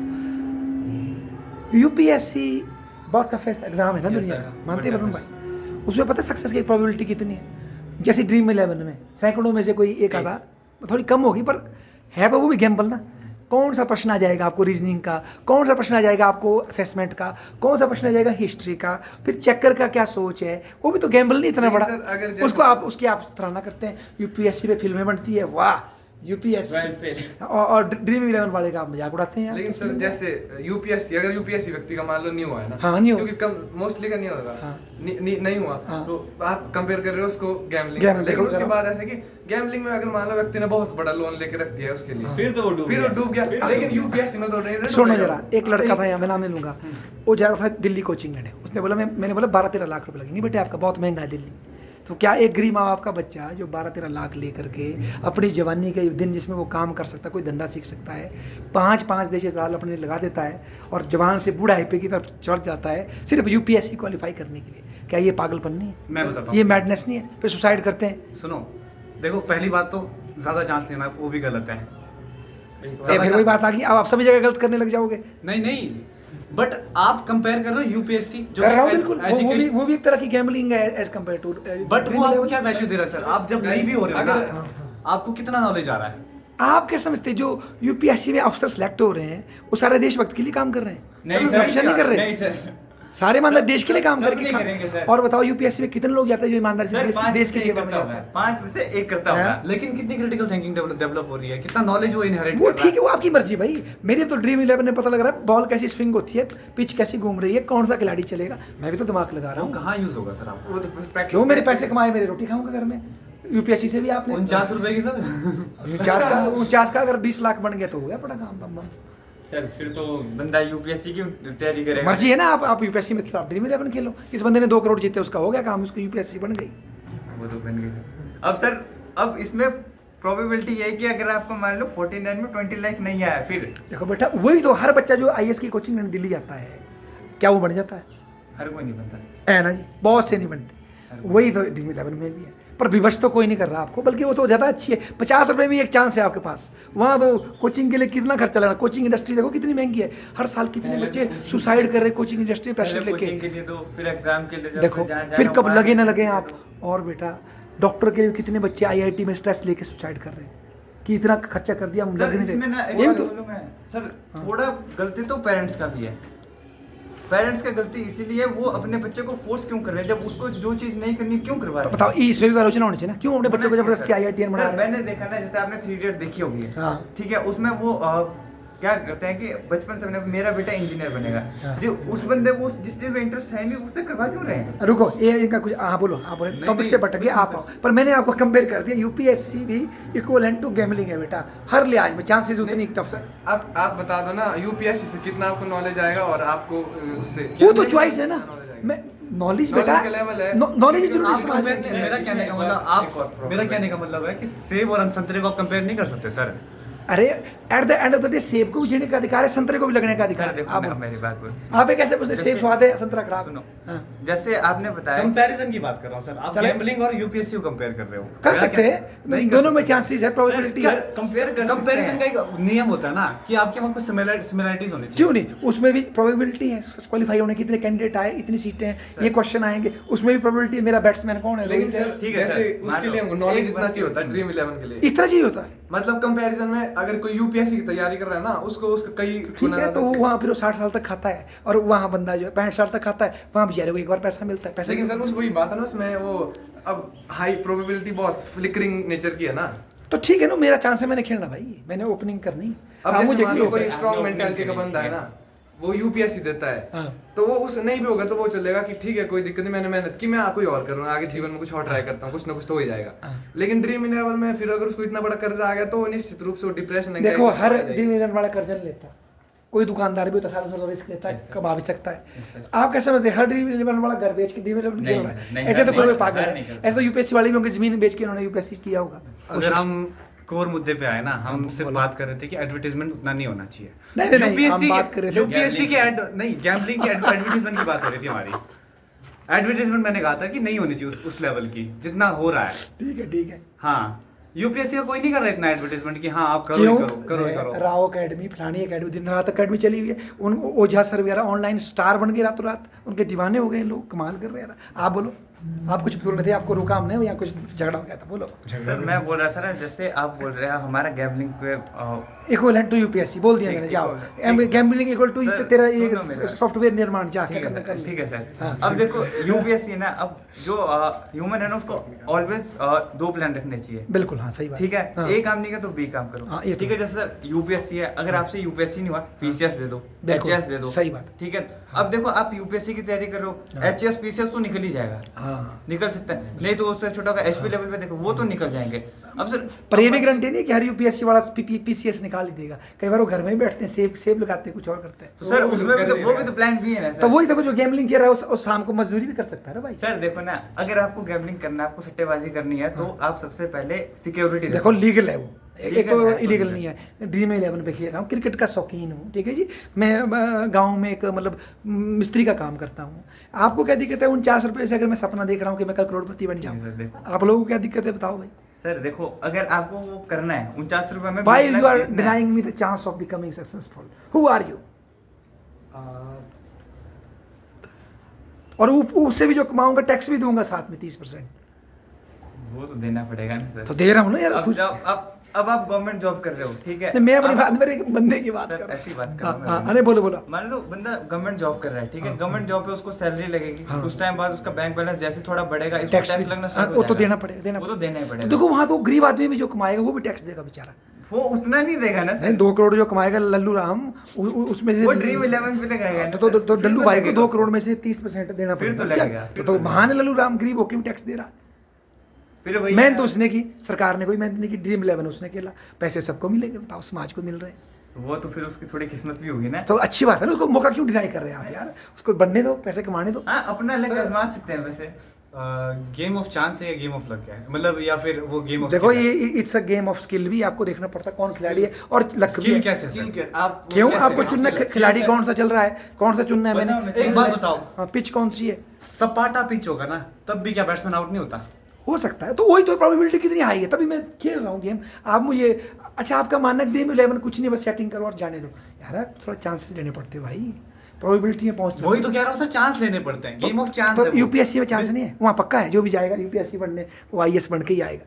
S1: यूपीएससी बहुत टफेस्ट एग्जाम है ना
S3: Yes,
S1: दुनिया
S3: sir.
S1: का, मानते हैं
S3: बहुत
S1: वरुण भाई? उसमें पता है सक्सेस की प्रोबेबिलिटी कितनी है? जैसे ड्रीम 11 में सैकड़ों में से कोई एक आधा, थोड़ी कम होगी पर है तो वो भी गैम्बल ना। कौन सा प्रश्न आ जाएगा आपको रीजनिंग का, कौन सा प्रश्न आ जाएगा आपको असेसमेंट का, कौन सा प्रश्न आ जाएगा हिस्ट्री का, फिर चेकर का क्या सोच है, वो भी तो गैम्बल नहीं इतना
S4: लेकिन
S1: बड़ा।
S4: सर, अगर जैसे-
S1: उसको आप उसकी आप सराहना करते हैं, यूपीएससी पे फिल्में बनती है, वाह यूपीएससी, और ड्रीम 11 वाले का आप मजाक उड़ाते हैं यार।
S4: लेकिन सर जैसे यूपीएससी, अगर यूपीएससी व्यक्ति का मान लो नहीं हुआ है ना,
S1: हाँ, नहीं हुआ।
S4: क्योंकि कम मोस्टली का नहीं होगा,
S1: हाँ।
S4: नहीं हुआ,
S1: हाँ।
S4: तो आप कंपेयर कर रहे हो उसको गैम्बलिंग।
S1: Gambling
S4: लेकिन
S1: करो।
S4: उसके बाद ऐसे कि गैम्बलिंग में अगर मान लो व्यक्ति ने बहुत बड़ा लोन लेके रख दिया है उसके लिए,
S2: फिर तो वो डूब
S4: फिर वो
S2: गया।
S4: डूब गया। लेकिन यूपीएससी में तो नहीं डूबेगा।
S1: सुनो जरा, एक लड़का था यहाँ, मैं नाम नहीं लूंगा, वो जा रहा था दिल्ली कोचिंग लेने, उसने बोला मैंने बोला 12-13 लाख रुपए लगेंगे बेटे, आपका बहुत महंगा है दिल्ली। तो क्या एक गरीब माँ बाप का बच्चा जो 12-13 लाख ले करके अपनी जवानी के दिन जिसमें वो काम कर सकता है, कोई धंधा सीख सकता है, 5-5 साल अपने लगा देता है और जवान से बूढ़ा पे की तरफ चढ़ जाता है सिर्फ यूपीएससी क्वालिफाई करने के लिए? क्या ये पागलपन नहीं है?
S2: मैं बताता हूँ।
S1: ये मैडनेस नहीं है? फिर सुसाइड करते हैं।
S2: सुनो, देखो पहली बात तो ज़्यादा चांस लेना वो भी गलत है।
S1: फिर वही बात आ गई, अब आप सभी जगह गलत करने लग जाओगे।
S2: नहीं, बट आप कंपेयर कर रहे हो यूपीएससी जो
S1: कर रहा हूँ बिल्कुल,
S2: एजुकेशन,
S1: वो भी एक तरह की गैम्बलिंग है एज कम्पेयर टू।
S2: बट वो आपको क्या वैल्यू दे रहा है सर? आप जब नहीं भी हो रहे हो
S4: अगर-
S2: ना, आपको कितना नॉलेज आ रहा है?
S1: आप क्या समझते हैं जो यूपीएससी में अफसर सेलेक्ट हो रहे हैं वो सारे देशभक्त के लिए काम कर रहे हैं? चलो, corruption नहीं कर रहे,
S3: नहीं सर,
S1: सारे ईमानदार देश के लिए काम
S3: सब
S1: करके
S3: नहीं करेंगे सर।
S1: और बताओ यूपीएससी में कितने लोग जाते हैं जो ईमानदारी
S3: सर
S1: से
S3: 5
S1: देश की
S3: से 1
S1: सेवा में
S3: करता
S1: जाता
S3: होगा,
S1: है?
S3: 5 में से 1 करता
S1: हाँ।
S3: होगा।
S2: लेकिन कितनी क्रिटिकल थिंकिंग डेवलप हो रही है, कितना नॉलेज वो इनहेरिट
S1: वो
S2: कर
S1: ठीक है, वो आपकी मर्जी भाई। मेरे तो ड्रीम 11 में पता लग रहा है बॉल कैसी स्विंग होती है, पिच कैसी घूम रही है, कौन सा खिलाड़ी चलेगा, मैं भी तो दिमाग लगा रहा
S2: वो
S1: हूँ।
S2: कहाँ यूज होगा सर आपको?
S4: वो तो practice
S1: क्यों मेरे
S4: करके-
S1: पैसे कमाए, मेरी रोटी खाऊंगा घर में। यूपीएससी से भी आपने
S2: 49 रुपए की सर
S1: 49 का अगर 20 लाख बन गया तो हो गया बड़ा काम। बम बम।
S3: सर फिर तो बंदा यूपीएससी की तैयारी करेगा।
S1: मर्जी है ना, आप यूपीएससी में खिलाफ ड्रीम 11 खेलो। इस बंदे ने 2 करोड़ जीते, उसका हो गया काम, उसको यूपीएससी बन गई।
S3: वो तो बन गई। अब सर, अब इसमें प्रोबेबिलिटी ये है कि अगर आपको मान लो 49 में 20 लाख नहीं आया, फिर
S1: देखो बेटा, वही तो हर बच्चा जो आईएएस की कोचिंग लेने दिल्ली जाता है, क्या वो बन जाता है?
S3: हर कोई नहीं बनता।
S1: है ना जी, बहुत से नहीं बनते। वही तो ड्रीम 11 में भी है, पर विवश तो कोई नहीं कर रहा आपको, बल्कि वो तो ज़्यादा अच्छी है। 50 रुपये में एक चांस है आपके पास, वहाँ तो कोचिंग के लिए कितना खर्चा लगना। कोचिंग इंडस्ट्री देखो कितनी महंगी है, हर साल कितने बच्चे सुसाइड कर रहे हैं कोचिंग इंडस्ट्री में प्रेशर
S3: पहले
S1: लेके।
S3: कोचिंग के लिए तो, फिर एग्जाम के लिए,
S1: देखो फिर कब लगे ना लगे आप। और बेटा डॉक्टर के लिए कितने बच्चे आईआईटी में स्ट्रेस लेके सुसाइड कर रहे हैं कि इतना खर्चा कर दिया, हम
S3: सर
S1: लग नहीं
S3: इसमें ना
S1: रहे।
S3: एक
S1: ये
S3: बात
S1: तो
S3: बोलूं मैं, सर थोड़ा गलती तो पेरेंट्स का भी है। पेरेंट्स का गलती इसीलिए वो अपने बच्चे को फोर्स क्यों कर रहे हैं, जब उसको जो चीज नहीं करनी क्यों करवा
S1: तो
S3: रहे हैं?
S1: बताओ, इसमें भी तो आलोचना होनी चाहिए ना, क्यों अपने बच्चे को जबरदस्ती आईआईटीएन बना
S3: सर,
S1: रहे हैं?
S3: मैंने देखा ना, जैसे आपने 3 इडियट देखी होगी,
S1: हाँ।
S3: ठीक है, उसमें वो क्या करते हैं कि बचपन से मैंने मेरा बेटा इंजीनियर बनेगा,
S1: हाँ।
S3: जो उस बंदे को जिस चीज में इंटरेस्ट है नहीं उससे करवा क्यों रहे हैं?
S1: रुको, ये इनका कुछ, हाँ बोलो, आप बोले टॉपिक से भटक गए आप आओ। पर मैंने आपको कंपेयर कर दिया, यूपीएससी भी इक्वलेंट टू गैम्बलिंग है बेटा, हर लिहाज में चांसेस उतनी टफ है।
S4: आप बता दो ना यूपीएससी से कितना आपको नॉलेज आएगा और आपको उससे
S1: वो तो चॉइस है ना।
S4: knowledge आएगा।
S1: मैं नॉलेज बेटा
S4: Knowledge का level है।
S1: नॉलेज
S4: लेकिन
S1: जरूरी
S4: आप
S1: समाज में
S2: कंपेयर मेरा कहने का मतलब आप मेरा कहने का मतलब है कि सेब और संतरे को आप कंपेयर नहीं कर सकते सर।
S1: अरे at the end of the day सेब को भी जीने का अधिकार है, संतरे को भी लगने का अधिकार
S3: सर
S1: है।
S3: देखो
S1: आप
S3: ना
S1: बोलो।
S3: मेरी बात बोल
S1: आप एक ऐसे पूछते सेब
S3: जैसे-
S1: स्वाद है संतरा खराब।
S3: सुनो
S1: हाँ।
S3: जैसे आपने बताया
S2: कंपैरिजन की बात कर रहा हूँ सर, आप
S1: चले-
S2: गैम्बलिंग और यूपीएससी को कंपेयर कर रहे हो।
S1: कर
S2: मेरा
S1: सकते
S2: क्या-
S1: हैं,
S2: नहीं कर
S1: दोनों में
S2: सकते।
S1: चांसेस है, प्रोबेबिलिटी है।
S3: कंपेयर कर
S2: कंपैरिजन
S3: सकते
S2: का एक नियम होता है ना कि आपके वहाँ कुछ सिमिलरिटीज होनी चाहिए।
S1: क्यों नहीं, उसमें भी प्रोबेबिलिटी है क्वालिफाई होने की, इतने कैंडिडेट आए, इतनी सीटें हैं, ये क्वेश्चन आएंगे, उसमें भी प्रोबेबिलिटी है। मेरा बैट्समैन कौन है?
S4: लेकिन
S1: रोहित है।
S4: सर
S3: ठीक है
S4: जैसे
S3: सर, मान
S4: उसके
S3: लो,
S4: लिए हमको नॉलेज
S3: एक
S4: इतना
S3: बात
S4: चाहिए होता है
S3: सुनो।
S4: ड्रीम 11 के लिए।
S1: इतना चाहिए होता है।
S4: मतलब कंपैरिजन में अगर कोई यूपीएससी की तैयारी कर रहा है ना, उसको उसका कई
S1: ठीक
S4: गुना
S1: है,
S4: ज्यादा
S1: तो वो
S4: चाहिए।
S1: वहाँ फिर वो 60 साल तक खाता है, और वहाँ बंदा जो है 65 साल तक खाता है, वहाँ बेचारे को एक बार पैसा मिलता है। पैसा
S4: लेकिन सर उस वही बात है ना, उसमें वो अब हाई प्रोबेबिलिटी बहुत फ्लिकरिंग नेचर की है ना।
S1: तो ठीक है ना, मेरा चांस है, मैंने खेलना भाई, मैंने ओपनिंग करनी।
S4: अब
S1: हाँ,
S4: जैसे
S1: मुझे
S4: मान
S1: क्यों
S4: लो कोई
S1: होगा?
S4: स्ट्रॉन्ग
S2: आपने
S4: मेंटालिटी का
S2: opening
S4: बंदा है
S2: करी
S4: ना, वो यूपीएससी देता है,
S1: हाँ।
S4: तो वो उस नहीं भी होगा तो वो चलेगा कि ठीक है कोई दिक्कत नहीं, मैंने मेहनत की, मैं कोई और कर रहा हूँ, आगे जीवन में कुछ और ट्राई करता हूँ, कुछ ना कुछ तो हो ही जाएगा।
S1: हाँ।
S4: लेकिन ड्रीम इलेवन में फिर अगर उसको इतना बड़ा कर्जा आ गया तो वो निश्चित रूप से वो डिप्रेशन
S1: देखो, हर डिवीजन वाला कर्जा नहीं लेता, कोई दुकानदार भी होता है, सालों रिस्क लेता है, कमा भी सकता है। आप कैसे समझते हैं हर ड्रीम इलेवन वाला घर बेच के ड्रीम इलेवन खेल रहा है?
S3: नहीं,
S1: ऐसे तो
S3: नहीं,
S1: कोई
S3: नहीं,
S1: पागल
S3: नहीं
S1: है।
S3: करता।
S1: ऐसे तो यूपीएससी वाले भी होंगे, जमीन बेच के उन्होंने यूपीएससी किया होगा।
S2: अगर हम कोर मुद्दे पे आए ना, हम सिर्फ बात कर रहे थे कि एडवर्टाइजमेंट उतना नहीं होना चाहिए।
S1: नहीं, हम बात कर रहे थे
S2: यूपीएससी के नहीं, गैम्बलिंग के एडवर्टाइजमेंट की बात हो रही थी हमारी। एडवर्टाइजमेंट मैंने कहा था कि नहीं होनी चाहिए उस लेवल की जितना हो रहा है।
S1: ठीक है।
S2: हाँ, यूपीएससी का कोई नहीं कर रहा इतना एडवर्टाइजमेंट कि हाँ आप करो ही करो ही करो।
S1: राव अकेडमी, फलानी अकेडमी, दिन रात अकेडमी चली हुई है। उन ओझा सर वगैरह ऑनलाइन स्टार बन गए रातों रात, उनके दीवाने हो गए लोग, कमाल कर रहे हैं। आप बोलो, आप कुछ बोल रहे थे, आपको रोका हमने, यहाँ कुछ झगड़ा हो गया था, बोलो।
S3: सर मैं बोल रहा था ना, जैसे आप बोल रहे हैं हमारा गैम्बलिंग पे
S1: इक्वलेंट टू यूपीएससी बोल दिया
S3: ठीक,
S1: मैंने, जाओ
S3: ठीक,
S1: गैम्बलिंग इक्वल टू
S3: सर,
S1: तेरा ये
S3: सुनो मेरा।
S1: सॉफ्टवेयर निर्माण जा
S3: ठीक
S1: करना
S3: है
S1: कर
S3: सर,
S1: ले।
S3: ठीक है सर।
S1: हाँ।
S3: अब देखो यूपीएससी ना, अब जो ह्यूमन है ना, उसको ऑलवेज दो प्लान रखने चाहिए।
S1: बिल्कुल, हाँ सही बात।
S3: ठीक है,
S1: हाँ।
S3: ए काम नहीं किया तो बी काम करो।
S1: हाँ, ये तो
S3: ठीक है, जैसे सर यूपीएससी है, अगर आपसे यूपीएससी नहीं हुआ, पीसीएस दे दो,
S1: बिल्कुल,
S3: एचएस दे दो।
S1: सही बात।
S3: ठीक है, अब देखो आप यूपीएससी की तैयारी कर रहे हो,
S1: हाँ।
S3: एचएस पीसीएस तो निकल ही जाएगा,
S1: हाँ,
S3: निकल सकता है, नहीं तो उससे छोटा होगा एचपी लेवल पे देखो वो तो निकल जाएंगे। अब सर
S1: पर ये भी गारंटी नहीं है कि हर यूपीएससी वाला पीसीएस निकाल ही देगा। कई बार वो घर में ही बैठते हैं, सेब लगाते हैं, कुछ और करते हैं।
S3: तो सर
S4: वो भी
S3: उसमें भी तो
S4: कर
S3: वो भी
S4: देगा।
S3: तो प्लान बी है ना सर।
S1: तो वही देखो, जो गैमलिंग कर रहा है वो शाम को मजदूरी भी कर सकता है ना भाई।
S3: सर देखो ना, अगर आपको गैम्बलिंग करना है, आपको सट्टेबाजी करनी है, तो आप सबसे पहले सिक्योरिटी
S1: देखो लीगल है वो, एक
S3: Legal
S1: तो
S3: है,
S1: इलीगल
S3: तो
S1: नहीं है। ड्रीम 11 पे खेल रहा हूँ, क्रिकेट का शौकीन हूँ, ठीक है जी। मैं गांव में एक मतलब मिस्त्री का काम करता हूँ। आपको क्या दिक्कत है 49 रुपये से? अगर मैं सपना देख रहा हूँ कि मैं कल करोड़पति बन
S3: सर,
S1: जाऊँ,
S3: देखो।
S1: आप लोगों को क्या दिक्कत है बताओ भाई।
S3: सर देखो, अगर आपको वो करना है 49 रुपए में
S1: Why
S3: 20
S1: you
S3: लाख
S1: are
S3: जीतना है।
S1: denying me the chance of becoming successful? Who are you? और उससे भी जो कमाऊंगा टैक्स भी दूंगा साथ में 30%।
S3: वो तो देना पड़ेगा ना सर।
S1: तो दे रहा हूँ ना यार,
S3: अब
S1: खुश।
S3: जब अब आप गवर्नमेंट जॉब कर रहे हो, ठीक है,
S1: नहीं, मैं अपनी
S3: अब-
S1: बात, मेरे एक बंदे की बात
S3: सर,
S1: कर रहा हूँ।
S3: ऐसी बात कर
S1: हाँ,
S3: रहा हूँ
S1: हाँ,
S3: मैं।
S1: अरे बोलो बोलो।
S3: मान लो बंदा गवर्नमेंट जॉब कर रहा है, ठीक है,
S1: हाँ,
S3: गवर्नमेंट जॉब पे उसको सैलरी लगेगी,
S1: हाँ।
S3: कुछ टाइम बाद उसका बैंक बैलेंस जैसे थोड़ा बढ़ेगा, इसको
S1: टैक्स
S3: टैक्स
S1: भी
S3: लगना
S1: हाँ,
S3: शुरू
S1: वो
S3: हो
S1: तो
S3: जाएगा।
S1: देना पड़ेगा, देना
S3: वो तो देना ही
S1: तो
S3: पड़ेगा।
S1: देखो वहाँ तो गरीब आदमी भी जो कमाएगा वो भी टैक्स देगा बेचारा।
S3: वो उतना नहीं देगा ना
S1: नहीं,
S3: सर,
S1: 2 करोड़ जो कमाएगा लल्लू राम, उसमें से
S3: वो ड्रीम 11 पे लगाएगा ना
S1: तो
S3: सर। फिर
S1: डल्लू
S3: तो
S1: भाई को
S3: लगेगा
S1: 2
S3: उसको।
S1: करोड़ में से 30% देना
S3: फिर तो
S1: पड़ेगा।
S3: लगेगा,
S1: क्या?
S3: फिर
S1: तो
S3: तो
S1: महान लल्लू राम गरीब होके भी टैक्स दे रहा।
S3: फिर वही
S1: मेहनत
S3: है।
S1: तो उसने की, सरकार ने कोई मेहनत नहीं की। ड्रीम 11 उसने खेला, पैसे सबको मिलेंगे, बताओ समाज को मिल रहे हैं।
S3: वो तो फिर उसकी थोड़ी किस्मत भी होगी ना।
S1: तो अच्छी बात है ना, उसको मौका क्यों डिनाई कर रहे हैं आप यार? उसको बनने दो, पैसे कमाने दो।
S3: हाँ, अपना लक
S2: सर-
S3: आजमा सकते हैं वैसे।
S2: गेम ऑफ चांस है या गेम ऑफ लक है, मतलब या फिर वो गेम ऑफ
S1: देखो ये it's a game of skill भी, आपको देखना पड़ता है कौन खिलाड़ी है और लक भी
S2: स्किल
S1: है।
S2: कैसे
S4: स्किल
S2: सर?
S4: के आप
S1: क्यों
S2: कैसे
S1: आपको
S2: है?
S1: चुनना
S2: स्किल-
S1: खिलाड़ी
S2: स्किल
S1: कौन सा चल रहा है, कौन सा चुनना है
S3: बताओ,
S1: मैंने?
S2: एक बात बताओ,
S1: हाँ, पिच कौन सी है?
S2: सपाटा पिच होगा ना तब भी क्या बैट्समैन आउट नहीं होता?
S1: हो सकता है, तो वही तो प्रोबेबिलिटी कितनी हाई है, तभी मैं खेल रहा हूँ गेम। आप मुझे अच्छा, आपका मानना है ड्रीम 11 कुछ नहीं, बस सेटिंग करो और जाने दो यार, थोड़ा चांसेस लेने पड़ते हैं भाई, प्रोबेबिलिटी में पहुंचने।
S2: वही तो कह रहा हूँ सर, चांस लेने पड़ते हैं, गेम ऑफ चांस
S1: तो
S2: है वो।
S1: यूपीएससी में चांस नहीं है, वहाँ पक्का है जो भी जाएगा यूपीएससी बनने वो आईएएस बन के ही आएगा।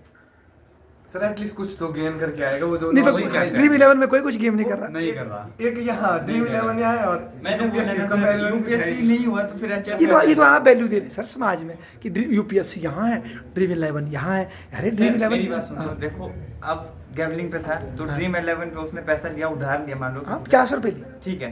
S4: सर एटलीस्ट कुछ तो गेन करके आएगा वो जो
S1: नहीं तो
S2: वही कहते हैं।
S1: ड्रीम 11 में कोई कुछ गेम नहीं कर रहा।
S2: नहीं कर रहा।
S4: एक यहाँ ड्रीम 11 यहाँ है और
S3: मैंने बोला ना सर,
S4: कंपैरिजन
S3: यूपीएससी नहीं हुआ तो फिर एचएस
S1: ये तो आप वैल्यू दे रहे हैं सर समाज में कि यूपीएससी यहाँ है, ड्रीम 11 यहाँ है। अरे ड्रीम
S3: मेरी बात सुनो,
S1: 11
S3: देखो अब गैम्बलिंग पे था तो
S1: हाँ।
S3: ड्रीम 11 पे उसने पैसा लिया, उधार लिया, मान लो
S1: हाँ,
S3: किसी से।
S1: 50 रुपये लिए।
S3: ठीक है,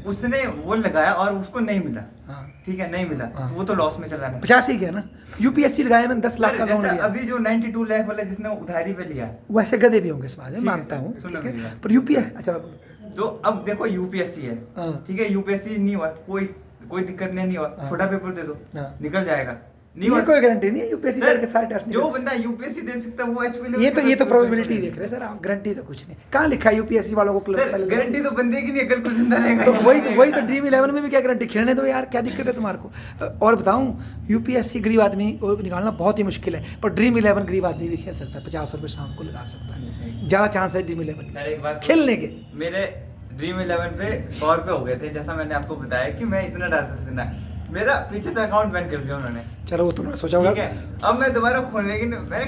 S3: उसने वो लगाया और उसको नहीं मिला,
S1: हाँ,
S3: ठीक है, नहीं मिला
S1: हाँ।
S3: तो वो तो लॉस में चला नहीं।
S1: 50 ही गया ना। यूपीएससी लगाया मैंने 10 लाख
S3: सर,
S1: का लोन
S3: जैसे
S1: लिया।
S3: अभी जो 92 लाख वाला जिसने उधारी पे लिया,
S1: वैसे गधे भी होंगे समाज में,
S3: ठीक है
S1: मानता
S3: सर,
S1: हूँ,
S3: सुनो
S1: ठीक
S3: मेरी
S1: है,
S3: बात।
S1: पर यूपीएस अच्छा बोलो।
S3: तो अब देखो यूपीएससी है,
S1: हाँ।
S3: ठीक है, यूपीएससी नहीं हुआ, कोई कोई दिक्कत नहीं हुआ,
S1: हाँ।
S3: छोटा पेपर दे दो,
S1: हाँ।
S3: निकल जाएगा। नहीं
S1: ये
S3: हुआ
S1: कोई गारंटी नहीं है यूपीएससी
S3: सर,
S1: के सारे टेस्ट नहीं
S3: जो
S1: देते।
S3: बंदा यूपीएससी दे सकता है वो एचपी
S1: ये तो प्रोबेबिलिटी देख रहे हैं सर आप, गारंटी तो कुछ नहीं। कहाँ लिखा है यूपीएससी वालों को
S3: सर, गारंटी तो बंदे की नहीं, अगर कुछ जिंदा रहेगा।
S1: तो वही तो ड्रीम 11 में भी क्या गारंटी, खेलने दो यार, क्या दिक्कत है तुम्हारे को। और बताऊं, यूपीएससी गरीब आदमी को निकालना बहुत ही मुश्किल है, पर ड्रीम 11 गरीब आदमी भी खेल सकता है, 50 रुपये शाम को लगा सकता है, ज़्यादा चांस है ड्रीम 11
S3: सर एक बात
S1: खेलने के।
S3: मेरे ड्रीम 11 पे 100 रुपये हो गए थे, जैसा मैंने आपको बताया कि मैं इतना डाल सकता था, मेरा पीछे से अकाउंट बैन कर दिया उन्होंने।
S1: चलो वो तुमने सोचा होगा।
S3: ठीक है, अब मैं दोबारा खोलने की मैंने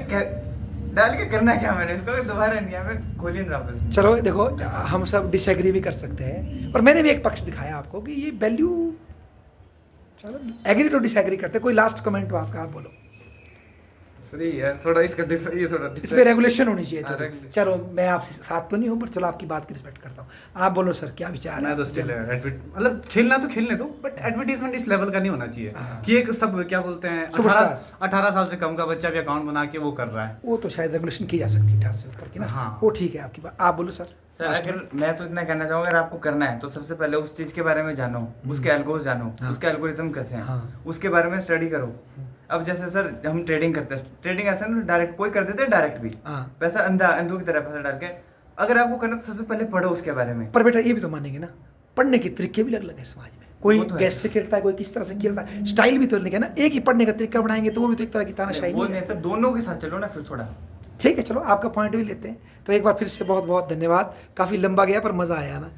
S3: डाल के करना क्या, मैंने इसको दोबारा नहीं है, मैं खोल ही नहीं रहा फिर।
S1: चलो देखो, हम सब डिसएग्री भी कर सकते हैं, पर मैंने भी एक पक्ष दिखाया आपको कि ये वैल्यू, चलो एग्री टू डिसएग्री करते हैं। कोई लास्ट कमेंट हो आपका, आप बोलो।
S4: सर ये है थोड़ा इसका ये थोड़ा
S1: इस पे रेगुलेशन होनी चाहिए
S4: हाँ,
S1: थोड़ी।
S4: regulation।
S1: चलो मैं आपसे साथ तो नहीं हूँ, पर चलो आपकी बात की रिस्पेक्ट करता हूँ। आप बोलो सर, क्या विचार है?
S2: मैं तो स्टिल मतलब खेलना तो खेलने दो, बट एडवर्टीजमेंट इस लेवल का नहीं होना चाहिए
S1: हाँ।
S2: कि एक सब क्या बोलते हैं,
S1: सुपरस्टार।
S2: 18 साल से कम का बच्चा भी अकाउंट बना के वो कर रहा है।
S1: वो तो शायद रेगुलेशन की जा सकती है 18 से ऊपर की ना।
S2: हाँ।
S1: वो ठीक है आपकी बात, आप बोलो सर।
S3: सर अगर मैं तो इतना कहना चाहूँगा, अगर आपको करना है तो सबसे पहले उस चीज़ के बारे में जानो, उसके एल्गोरिथम जानो,
S1: हाँ।
S3: उसके एल्गोरिथम कैसे हैं,
S1: हाँ।
S3: उसके बारे में स्टडी करो। अब जैसे सर हम ट्रेडिंग करते हैं, ट्रेडिंग ऐसा ना डायरेक्ट कोई कर देते हैं, डायरेक्ट भी
S1: हाँ।
S3: पैसा अंधों की तरह पैसा डाल के। अगर आपको करना तो सबसे पहले पढ़ो उसके बारे में।
S1: पर बेटा ये भी तो मानेंगे ना, पढ़ने के तरीके भी अलग अलग है समाज में। कोई
S3: वो तो है।
S1: गैस से खेलता है, कोई किस तरह से खेलता है, स्टाइल भी तो अलग है ना। एक ही पढ़ने का तरीका बनाएंगे तो वो भी तो एक तरह की तानाशाही
S3: वो
S1: नहीं है।
S3: नहीं सर, दोनों के साथ चलो ना फिर थोड़ा।
S1: ठीक है, चलो आपका पॉइंट भी लेते हैं। तो एक बार फिर से बहुत बहुत धन्यवाद, काफ़ी लंबा गया पर मज़ा आया ना।